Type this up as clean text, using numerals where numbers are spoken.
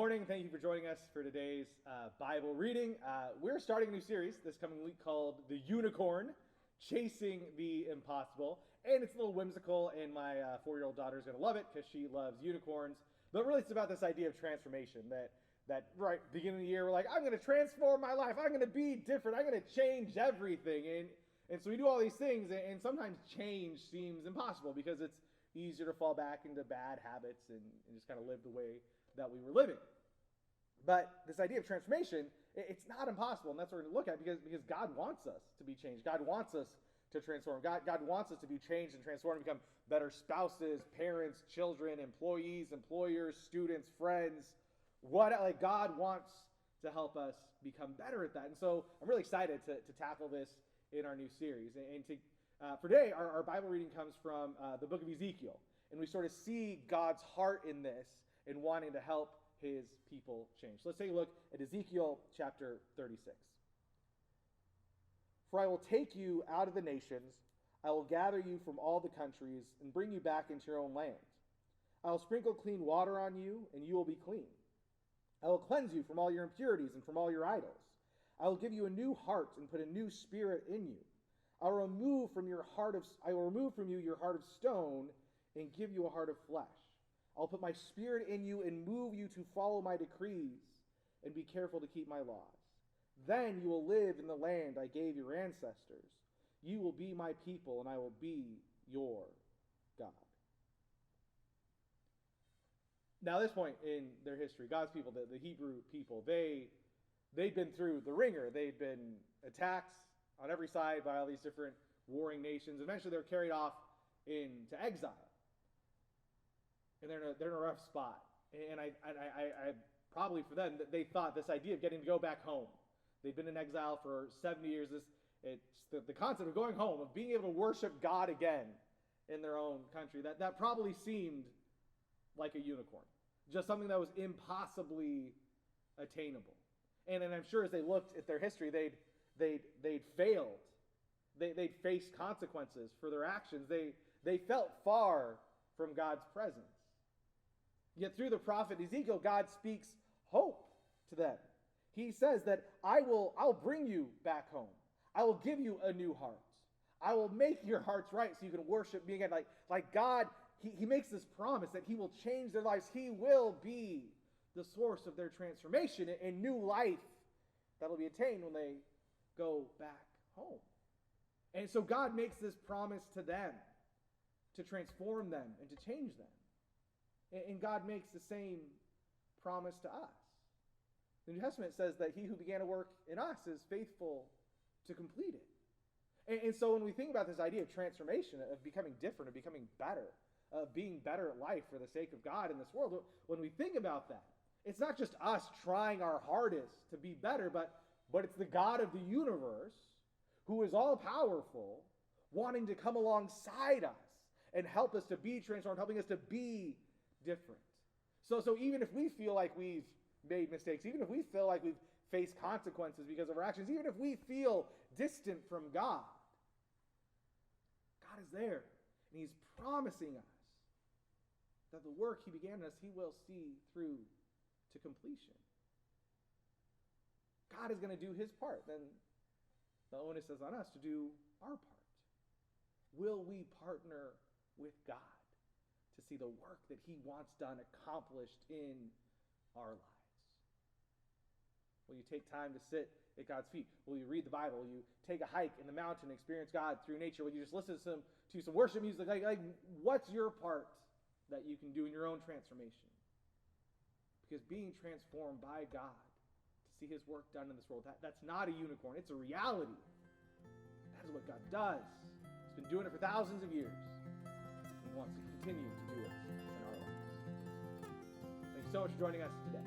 morning. Thank you for joining us for today's Bible reading. We're starting a new series this coming week called The Unicorn, Chasing the Impossible. And it's a little whimsical, and my 4-year-old daughter is going to love it because she loves unicorns. But really, it's about this idea of transformation that right beginning of the year, we're like, I'm going to transform my life. I'm going to be different. I'm going to change everything. And so we do all these things, and sometimes change seems impossible because it's easier to fall back into bad habits and just kind of live the way that we were living. But this idea of transformation, it's not impossible, and that's what we're going to look at because God wants us to be changed. God wants us to transform. God wants us to be changed and transformed, become better spouses, parents, children, employees, employers, students, friends. God wants to help us become better at that. And so I'm really excited to tackle this in our new series. For today, our Bible reading comes from the book of Ezekiel, and we sort of see God's heart in this and wanting to help his people change. So let's take a look at Ezekiel chapter 36. For I will take you out of the nations, I will gather you from all the countries and bring you back into your own land. I will sprinkle clean water on you, and you will be clean. I will cleanse you from all your impurities and from all your idols. I will give you a new heart and put a new spirit in you. I will remove from you your heart of stone and give you a heart of flesh. I'll put my spirit in you and move you to follow my decrees and be careful to keep my laws. Then you will live in the land I gave your ancestors. You will be my people, and I will be your God. Now, at this point in their history, God's people, the Hebrew people, they'd been through the ringer. They'd been attacked on every side by all these different warring nations. Eventually, they were carried off into exile. And they're in a rough spot. And I probably for them, they thought this idea of getting to go back home. They'd been in exile for 70 years. It's the concept of going home, of being able to worship God again in their own country. That probably seemed like a unicorn. Just something that was impossibly attainable. And I'm sure as they looked at their history, they'd failed. They'd faced consequences for their actions. They felt far from God's presence. Yet through the prophet Ezekiel, God speaks hope to them. He says that I'll bring you back home. I will give you a new heart. I will make your hearts right so you can worship me again. Like God, he makes this promise that he will change their lives. He will be the source of their transformation and new life that will be attained when they go back home. And so God makes this promise to them to transform them and to change them. And God makes the same promise to us. The New Testament says that he who began to work in us is faithful to complete it. And so when we think about this idea of transformation, of becoming different, of becoming better, of being better at life for the sake of God in this world, when we think about that, it's not just us trying our hardest to be better, but it's the God of the universe who is all-powerful, wanting to come alongside us and help us to be transformed, helping us to be different. So even if we feel like we've made mistakes, even if we feel like we've faced consequences because of our actions, even if we feel distant from God, God is there, and he's promising us that the work he began in us, he will see through to completion. God is going to do his part. Then the onus is on us to do our part. Will we partner with God to see the work that he wants done accomplished in our lives? Will you take time to sit at God's feet? Will you read the Bible? Will you take a hike in the mountain and experience God through nature? Will you just listen to some worship music? What's your part that you can do in your own transformation? Because being transformed by God to see his work done in this world, that's not a unicorn. It's a reality. That is what God does. He's been doing it for thousands of years. He wants to continue to do it in our lives. Thank you so much for joining us today.